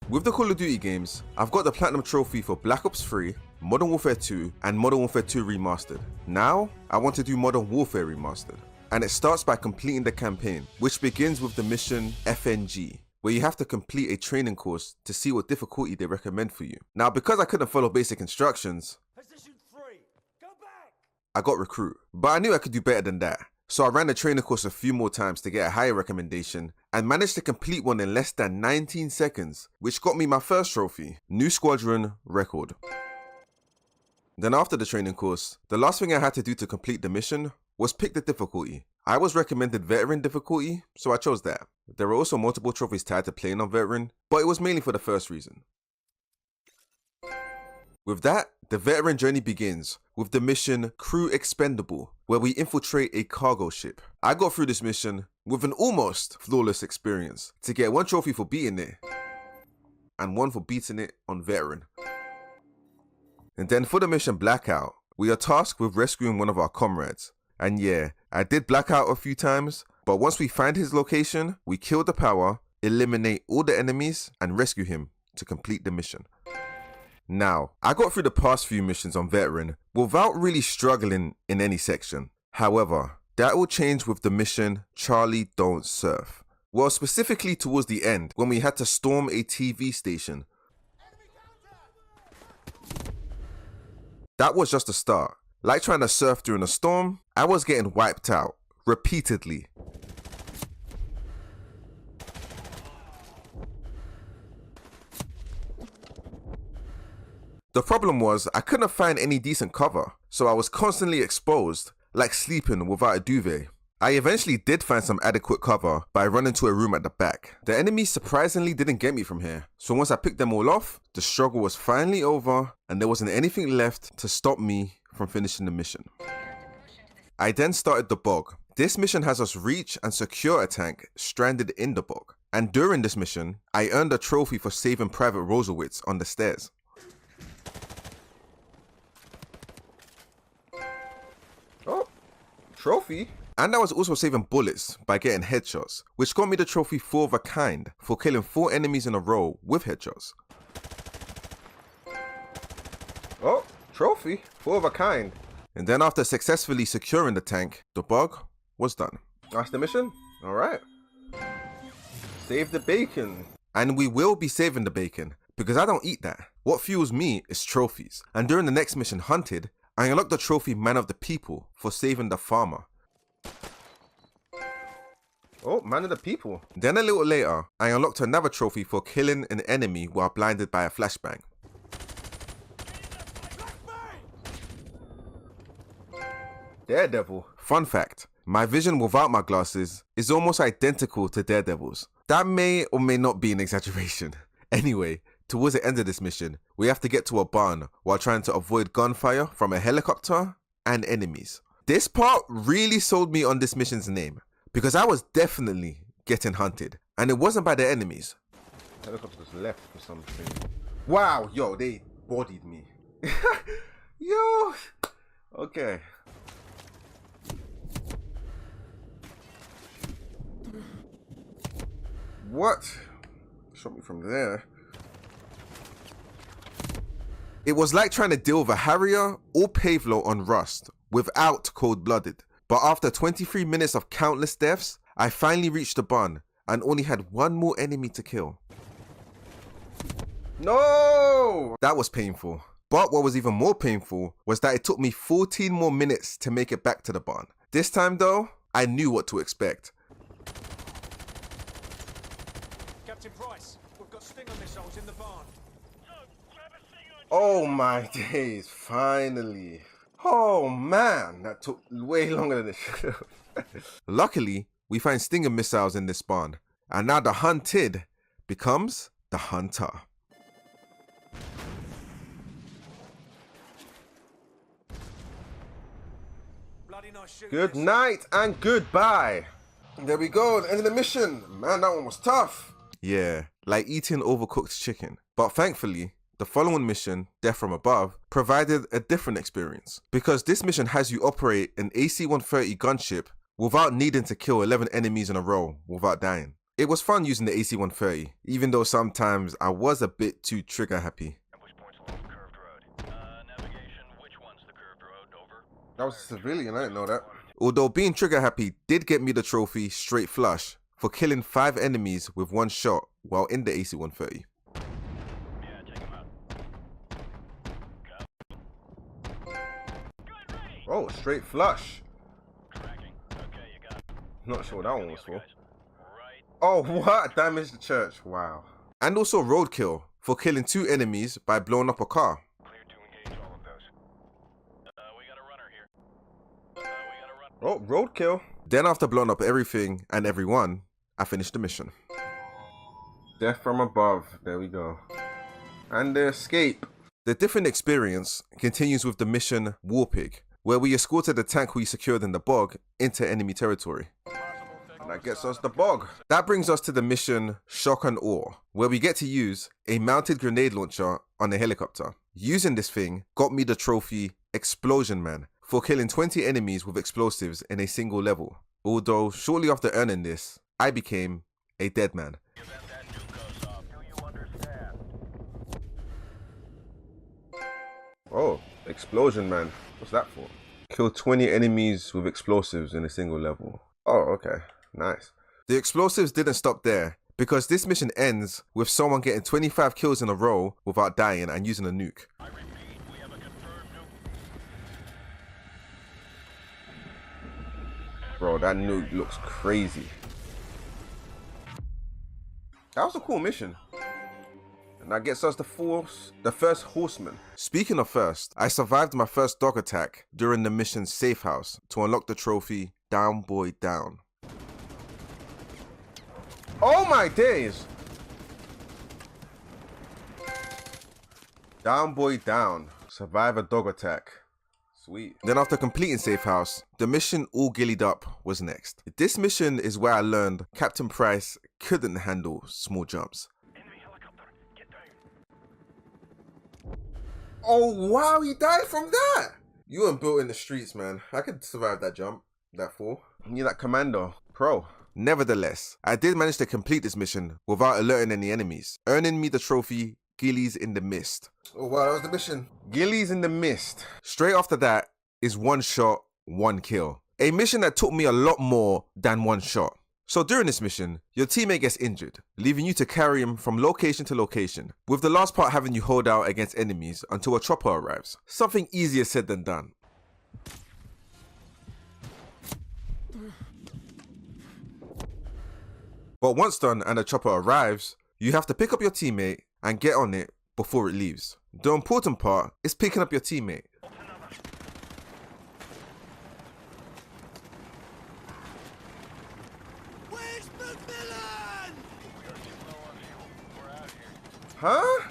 With the Call of Duty games, I've got the Platinum Trophy for Black Ops 3, Modern Warfare 2, and Modern Warfare 2 Remastered. Now, I want to do Modern Warfare Remastered. And it starts by completing the campaign, which begins with the mission FNG, where you have to complete a training course to see what difficulty they recommend for you. Now, because I couldn't follow basic instructions, Position 3, go back! I got Recruit. But I knew I could do better than that. So I ran the training course a few more times to get a higher recommendation and managed to complete one in less than 19 seconds, which got me my first trophy, New Squadron Record. Then after the training course, the last thing I had to do to complete the mission was pick the difficulty. I was recommended Veteran difficulty, so I chose that. There were also multiple trophies tied to playing on Veteran, but it was mainly for the first reason. With that, the Veteran journey begins with the mission Crew Expendable, where we infiltrate a cargo ship. I got through this mission with an almost flawless experience to get one trophy for beating it and one for beating it on Veteran. And then for the mission Blackout, we are tasked with rescuing one of our comrades. And yeah, I did black out a few times, but once we find his location, we kill the power, eliminate all the enemies, and rescue him to complete the mission. Now, I got through the past few missions on Veteran without really struggling in any section. However, that will change with the mission Charlie Don't Surf. Well, specifically towards the end, when we had to storm a TV station. That was just a start. Like trying to surf during a storm, I was getting wiped out repeatedly. The problem was I couldn't find any decent cover, so I was constantly exposed, like sleeping without a duvet. I eventually did find some adequate cover by running to a room at the back. The enemies surprisingly didn't get me from here, so once I picked them all off, the struggle was finally over and there wasn't anything left to stop me from finishing the mission. I then started the bog. This mission has us reach and secure a tank stranded in the bog. And during this mission, I earned a trophy for saving Private Rosowitz on the stairs. Oh, trophy? And I was also saving bullets by getting headshots, which got me the trophy 4 of a kind for killing 4 enemies in a row with headshots. Oh, trophy 4 of a kind. And then after successfully securing the tank, the bug was done. That's the mission? Alright. Save the bacon. And we will be saving the bacon, because I don't eat that. What fuels me is trophies. And during the next mission, Hunted, I unlocked the trophy Man of the People for saving the farmer. Oh, Man of the People. Then a little later, I unlocked another trophy for killing an enemy while blinded by a flashbang. Daredevil. Fun fact, my vision without my glasses is almost identical to Daredevil's. That may or may not be an exaggeration. Anyway, towards the end of this mission, we have to get to a barn while trying to avoid gunfire from a helicopter and enemies. This part really sold me on this mission's name, because I was definitely getting hunted, and it wasn't by the enemies. Helicopters left for something. Wow, yo, they bodied me. Yo, okay. What? Shot me from there. It was like trying to deal with a Harrier or Pavlo on Rust without Cold-Blooded. But after 23 minutes of countless deaths, I finally reached the barn and only had one more enemy to kill. No! That was painful. But what was even more painful was that it took me 14 more minutes to make it back to the barn. This time though, I knew what to expect. Captain Price, we've got Stinger missiles in the barn. Oh my days, finally. Oh man, that took way longer than it should have. Luckily, we find Stinger missiles in this barn, and now the hunted becomes the hunter. Bloody nice shooting. Good night and goodbye. There we go, the end of the mission. Man, that one was tough. Yeah, like eating overcooked chicken. But thankfully, the following mission, Death from Above, provided a different experience, because this mission has you operate an AC-130 gunship without needing to kill 11 enemies in a row without dying. It was fun using the AC-130, even though sometimes I was a bit too trigger happy. That was a civilian, I didn't know that. Although being trigger happy did get me the trophy straight flush for killing 5 enemies with 1 shot while in the AC-130. Oh, straight flush. Not sure what that one was for. Oh, what? Damaged the church. Wow. And also roadkill for killing 2 enemies by blowing up a car. Oh, roadkill. Then after blowing up everything and everyone, I finished the mission. Death from above. There we go. And the escape. The different experience continues with the mission War Pig, where we escorted the tank we secured in the bog into enemy territory. And that gets us the bog. That brings us to the mission Shock and Awe, where we get to use a mounted grenade launcher on a helicopter. Using this thing got me the trophy Explosion Man for killing 20 enemies with explosives in a single level. Although shortly after earning this, I became a dead man. Oh, Explosion Man. What's that for? Kill 20 enemies with explosives in a single level. Oh, okay. Nice. The explosives didn't stop there, because this mission ends with someone getting 25 kills in a row without dying and using a nuke. I repeat, we have a confirmed nuke. Bro, that nuke looks crazy. That was a cool mission. And that gets us the first horseman. Speaking of first, I survived my first dog attack during the mission's safe house to unlock the trophy Down Boy Down. Oh my days! Down Boy Down. Survive a dog attack. Sweet. Then after completing safe house, the mission All Gillied Up was next. This mission is where I learned Captain Price couldn't handle small jumps. Oh wow, he died from that! You weren't built in the streets, man. I could survive that jump, that fall. You're that commando, pro. Nevertheless, I did manage to complete this mission without alerting any enemies, earning me the trophy Gillies in the Mist. Oh wow, that was the mission. Gillies in the Mist. Straight after that is 1 shot, 1 kill. A mission that took me a lot more than 1 shot. So during this mission, your teammate gets injured, leaving you to carry him from location to location, with the last part having you hold out against enemies until a chopper arrives. Something easier said than done. But once done and the chopper arrives, you have to pick up your teammate and get on it before it leaves. The important part is picking up your teammate. Huh?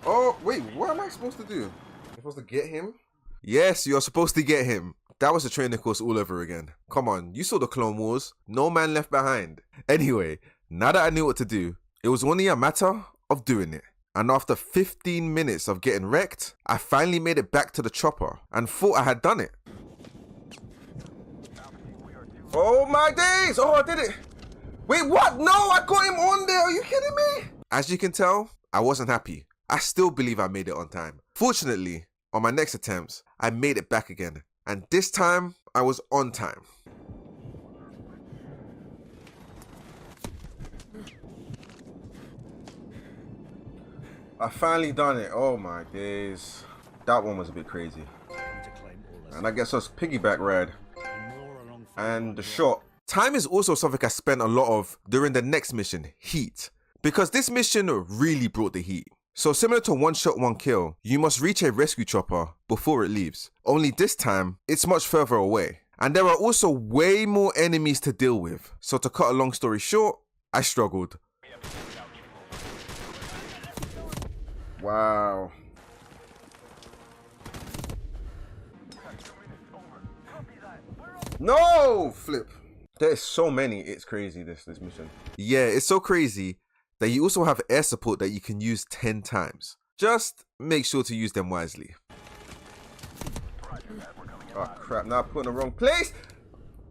Oh, wait, what am I supposed to do? I'm supposed to get him? Yes, you're supposed to get him. That was a training course all over again. Come on, you saw the Clone Wars. No man left behind. Anyway, now that I knew what to do, it was only a matter of doing it. And after 15 minutes of getting wrecked, I finally made it back to the chopper and thought I had done it. Oh my days! Oh, I did it! Wait, what? No, I got him on there. Are you kidding me? As you can tell, I wasn't happy. I still believe I made it on time. Fortunately, on my next attempts, I made it back again. And this time, I was on time. I finally done it. Oh my days. That one was a bit crazy. And I guess us piggyback ride. And the shot. Time is also something I spent a lot of during the next mission, Heat. Because this mission really brought the heat. So similar to 1 shot, 1 kill, you must reach a rescue chopper before it leaves. Only this time, it's much further away. And there are also way more enemies to deal with. So to cut a long story short, I struggled. Wow. No! Flip. There's so many, it's crazy, this mission. Yeah, it's so crazy that you also have air support that you can use 10 times. Just make sure to use them wisely. Oh crap, now I put in the wrong place!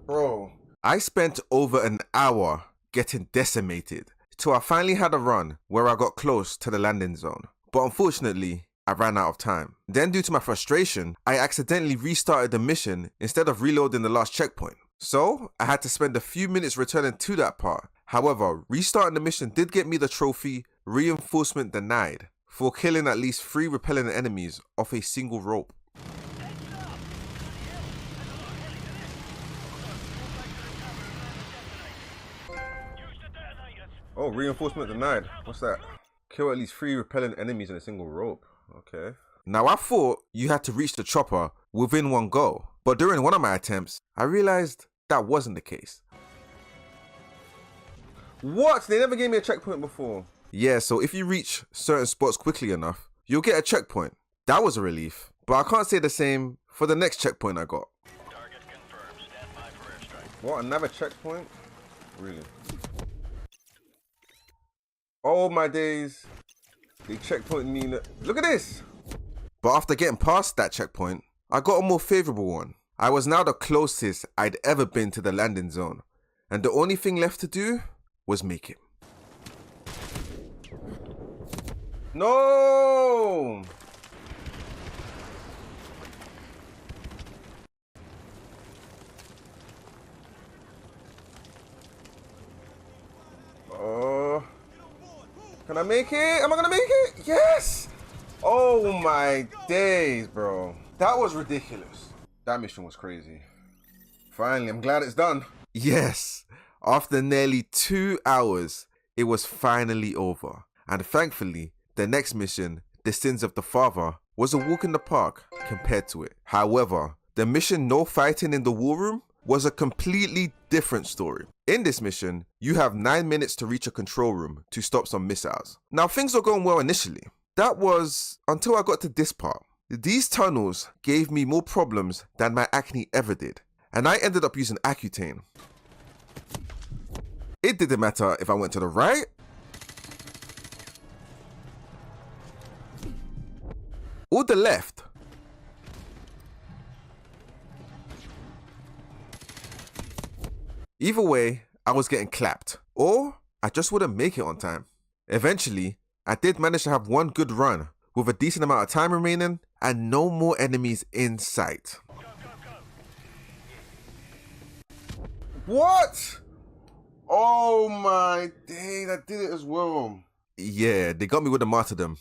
Bro. I spent over an hour getting decimated, till I finally had a run where I got close to the landing zone. But unfortunately, I ran out of time. Then due to my frustration, I accidentally restarted the mission instead of reloading the last checkpoint. So I had to spend a few minutes returning to that part. However, restarting the mission did get me the trophy Reinforcement Denied for killing at least 3 repellent enemies off a single rope. Oh, Reinforcement Denied. What's that? Kill at least 3 repellent enemies in a single rope. Okay. Now I thought you had to reach the chopper within one go, but during one of my attempts, I realized that wasn't the case. What? They never gave me a checkpoint before. Yeah, so if you reach certain spots quickly enough, you'll get a checkpoint. That was a relief, but I can't say the same for the next checkpoint I got. Target confirmed. Stand by for airstrike. What, another checkpoint? Really? Oh my days. They checkpointed me. Look at this! But after getting past that checkpoint, I got a more favorable one. I was now the closest I'd ever been to the landing zone, and the only thing left to do was make it. No! Oh. Can I make it? Am I gonna make it? Yes! Oh my days, bro. That was ridiculous. That mission was crazy. Finally, I'm glad it's done. Yes. After nearly 2 hours, it was finally over. And thankfully, the next mission, The Sins of the Father, was a walk in the park compared to it. However, the mission No Fighting in the War Room was a completely different story. In this mission, you have 9 minutes to reach a control room to stop some missiles. Now, things were going well initially. That was until I got to this part. These tunnels gave me more problems than my acne ever did, and I ended up using Accutane. It didn't matter if I went to the right or the left. Either way, I was getting clapped, or I just wouldn't make it on time. Eventually, I did manage to have one good run with a decent amount of time remaining and no more enemies in sight. Go, go, go. What? Oh my days, I did it as well. Yeah, they got me with the martyrdom.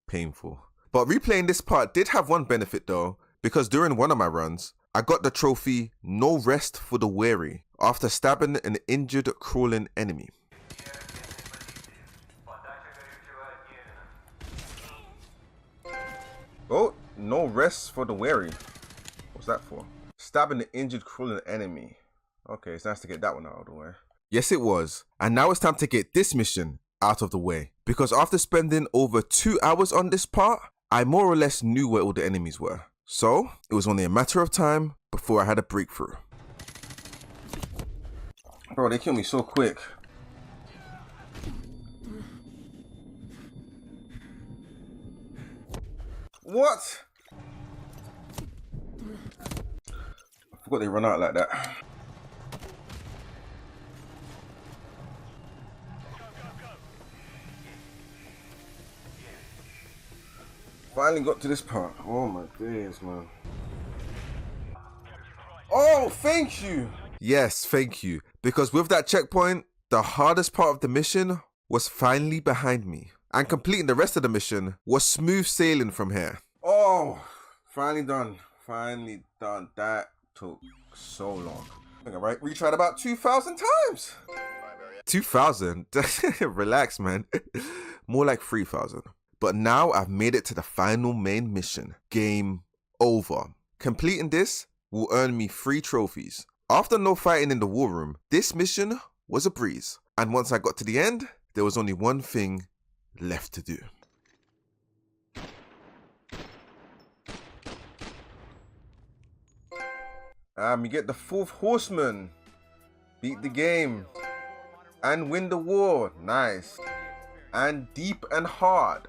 Painful. But replaying this part did have one benefit though, because during one of my runs, I got the trophy No Rest for the Weary after stabbing an injured crawling enemy. Oh, No Rest for the Weary. What's that for? Stabbing an injured crawling enemy. Okay, it's nice to get that one out of the way. Yes, it was. And now it's time to get this mission out of the way. Because after spending over 2 hours on this part, I more or less knew where all the enemies were. So, it was only a matter of time before I had a breakthrough. Bro, they killed me so quick. What? I forgot they run out like that. Finally got to this part. Oh my days, man. Oh, thank you. Yes, thank you. Because with that checkpoint, the hardest part of the mission was finally behind me. And completing the rest of the mission was smooth sailing from here. Oh, finally done. Finally done. That took so long. I think I retried about 2,000 times. 2,000? Relax, man. More like 3,000. But now I've made it to the final main mission. Game over. Completing this will earn me 3 trophies. After No Fighting in the War Room, this mission was a breeze. And once I got to the end, there was only one thing left to do. We get the 4th horseman. Beat the game. And win the war. Nice. And deep and hard.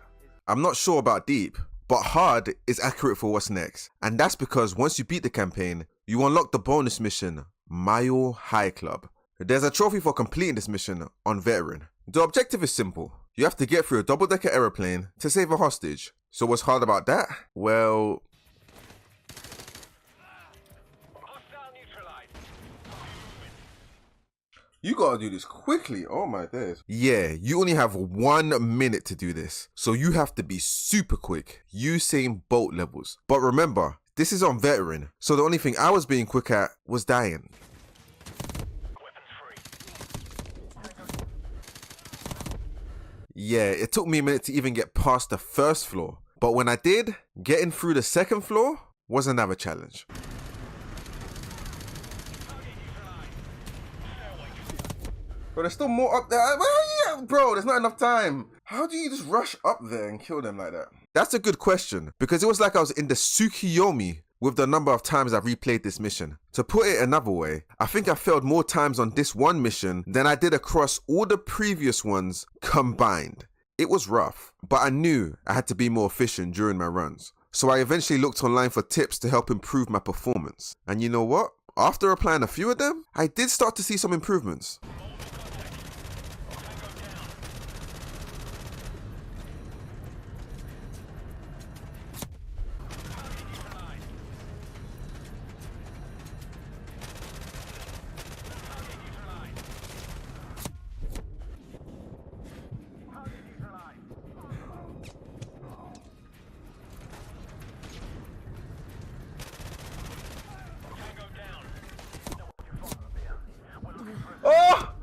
I'm not sure about deep, but hard is accurate for what's next. And that's because once you beat the campaign, you unlock the bonus mission, Mile High Club. There's a trophy for completing this mission on Veteran. The objective is simple. You have to get through a double-decker aeroplane to save a hostage. So what's hard about that? Well... Hostile neutralized. You gotta do this quickly. Oh my days. Yeah, you only have 1 minute to do this. So you have to be super quick. Usain Bolt levels. But remember, this is on Veteran. So the only thing I was being quick at was dying. Yeah, it took me a minute to even get past the first floor. But when I did, getting through the second floor was another challenge. But there's still more up there. Well, yeah, bro, there's not enough time. How do you just rush up there and kill them like that? That's a good question, because it was like I was in the Tsukiyomi with the number of times I've replayed this mission. To put it another way, I think I failed more times on this one mission than I did across all the previous ones combined. It was rough, but I knew I had to be more efficient during my runs. So I eventually looked online for tips to help improve my performance. And you know what? After applying a few of them, I did start to see some improvements. Oh!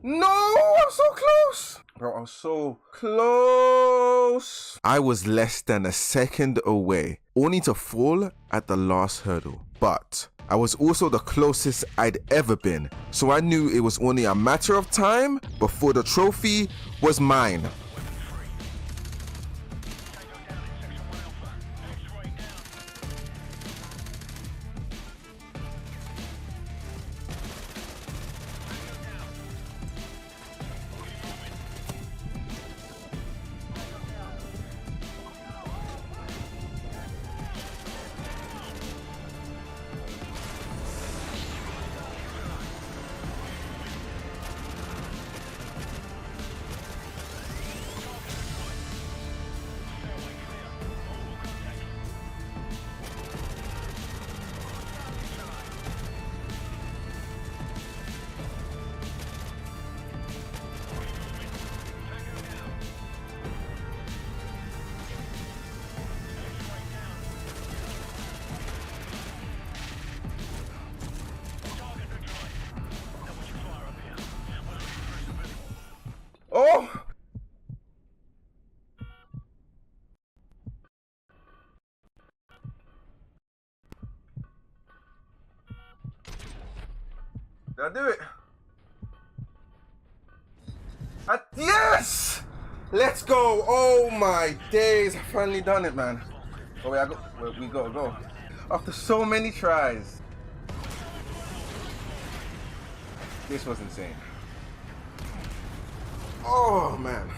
No! I'm so close! Bro, I'm so close! I was less than a second away, only to fall at the last hurdle. But I was also the closest I'd ever been, so I knew it was only a matter of time before the trophy was mine. Oh! Did I do it? Yes! Let's go! Oh my days! I finally done it, man. Oh wait, we gotta go. After so many tries. This was insane. Oh man.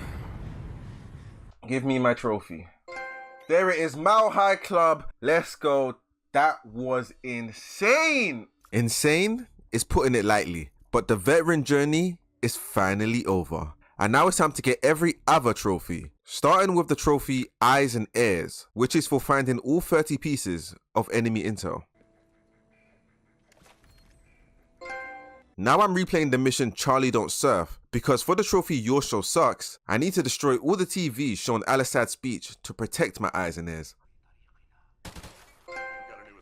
Give me my trophy. There it is, Mile High Club. Let's go. That was insane. Insane is putting it lightly, but the veteran journey is finally over. And now it's time to get every other trophy. Starting with the trophy Eyes and Ears, which is for finding all 30 pieces of enemy intel. Now I'm replaying the mission Charlie Don't Surf, because for the trophy Your Show Sucks, I need to destroy all the TVs showing Al-Assad's speech to protect my eyes and ears.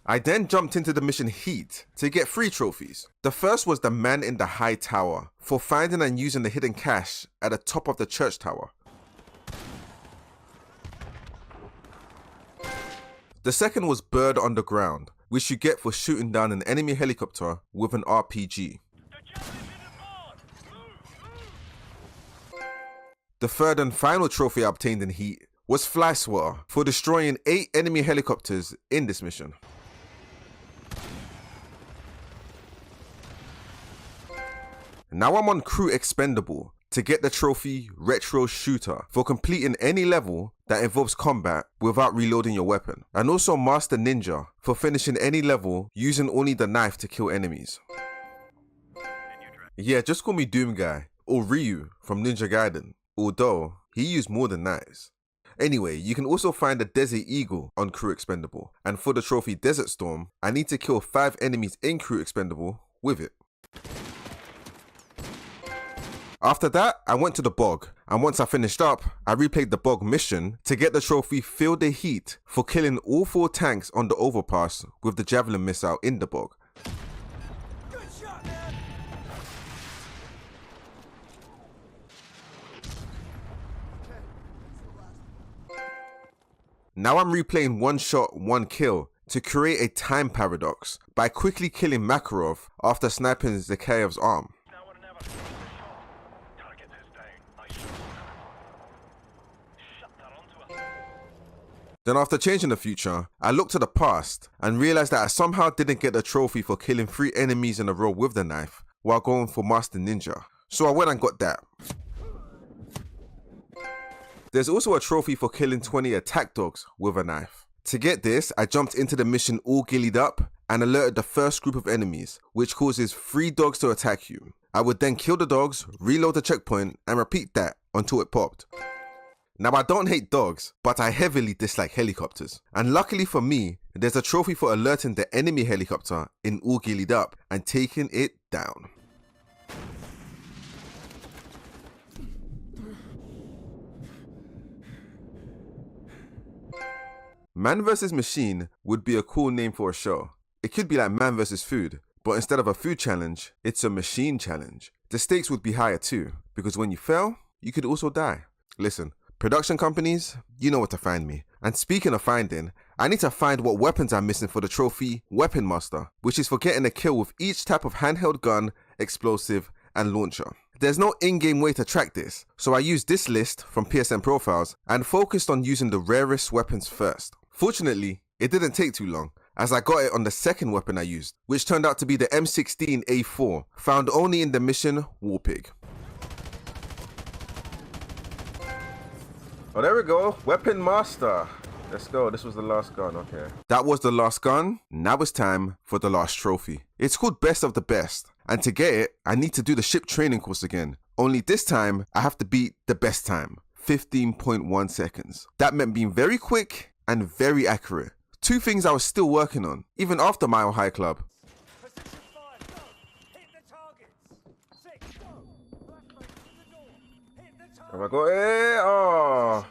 I then jumped into the mission Heat to get 3 trophies. The first was the Man in the High Tower, for finding and using the hidden cache at the top of the church tower. The second was Bird on the Ground, which you get for shooting down an enemy helicopter with an RPG. The third and final trophy I obtained in Heat was Fly Swatter, for destroying 8 enemy helicopters in this mission. Now I'm on Crew Expendable to get the trophy Retro Shooter, for completing any level that involves combat without reloading your weapon. And also Master Ninja, for finishing any level using only the knife to kill enemies. Yeah, just call me Doom Guy, or Ryu from Ninja Gaiden, although he used more than knives. Anyway, you can also find the Desert Eagle on Crew Expendable, and for the trophy Desert Storm, I need to kill 5 enemies in Crew Expendable with it. After that, I went to the bog, and once I finished up, I replayed the bog mission to get the trophy Feel the Heat for killing all 4 tanks on the overpass with the javelin missile in the bog. Good shot, man. Now I'm replaying one shot, one kill to create a time paradox by quickly killing Makarov after sniping Zakhaev's arm. Now or never. Target is down. I shut that onto a... Then after changing the future, I looked to the past and realized that I somehow didn't get the trophy for killing 3 enemies in a row with the knife while going for Master Ninja. So I went and got that. There's also a trophy for killing 20 attack dogs with a knife. To get this, I jumped into the mission all gillied up and alerted the first group of enemies, which causes 3 dogs to attack you. I would then kill the dogs, reload the checkpoint, and repeat that until it popped. Now I don't hate dogs, but I heavily dislike helicopters. And luckily for me, there's a trophy for alerting the enemy helicopter in all gillied up and taking it down. Man vs. Machine would be a cool name for a show. It could be like Man vs. Food, but instead of a food challenge, it's a machine challenge. The stakes would be higher too, because when you fail, you could also die. Listen, production companies, you know where to find me. And speaking of finding, I need to find what weapons I'm missing for the trophy Weapon Master, which is for getting a kill with each type of handheld gun, explosive, and launcher. There's no in-game way to track this, so I used this list from PSN profiles and focused on using the rarest weapons first. Fortunately, it didn't take too long, as I got it on the second weapon I used, which turned out to be the M16A4, found only in the mission Warpig. Oh, there we go, Weapon Master. Let's go, this was the last gun, okay. That was the last gun, now it's time for the last trophy. It's called Best of the Best, and to get it, I need to do the ship training course again. Only this time, I have to beat the best time, 15.1 seconds. That meant being very quick and very accurate. 2 things I was still working on, even after Mile High Club. Position 5, go. Hit the targets. 6, go. Flashbang through the door. Hit the Have I targets. got it? Oh.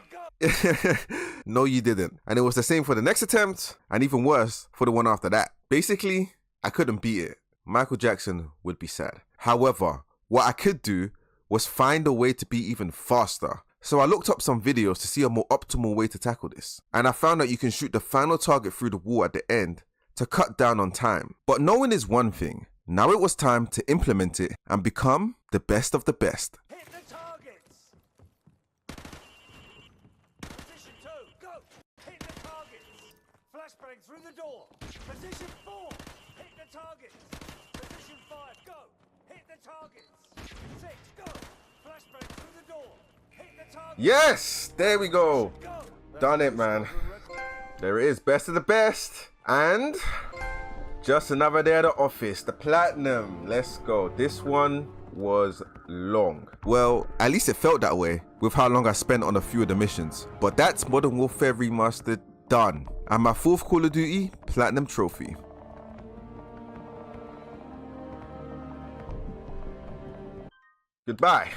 No, you didn't. And it was the same for the next attempt, and even worse for the one after that. Basically, I couldn't beat it. Michael Jackson would be sad. However, what I could do was find a way to be even faster. So I looked up some videos to see a more optimal way to tackle this. And I found that you can shoot the final target through the wall at the end to cut down on time. But knowing is one thing. Now it was time to implement it and become the best of the best. Hit the targets. Position 2, go. Hit the targets. Flashbang through the door. Position 4, hit the targets. Position 5, go. Hit the targets. 6, go. Flashbang through the door. Hit the targets. Yes, there we go. Go. Done it, man. There it is, best of the best. And just another day at the office, the platinum. Let's go. This one was long. Well, at least it felt that way with how long I spent on a few of the missions. But that's Modern Warfare Remastered done. And my 4th Call of Duty Platinum Trophy. Goodbye.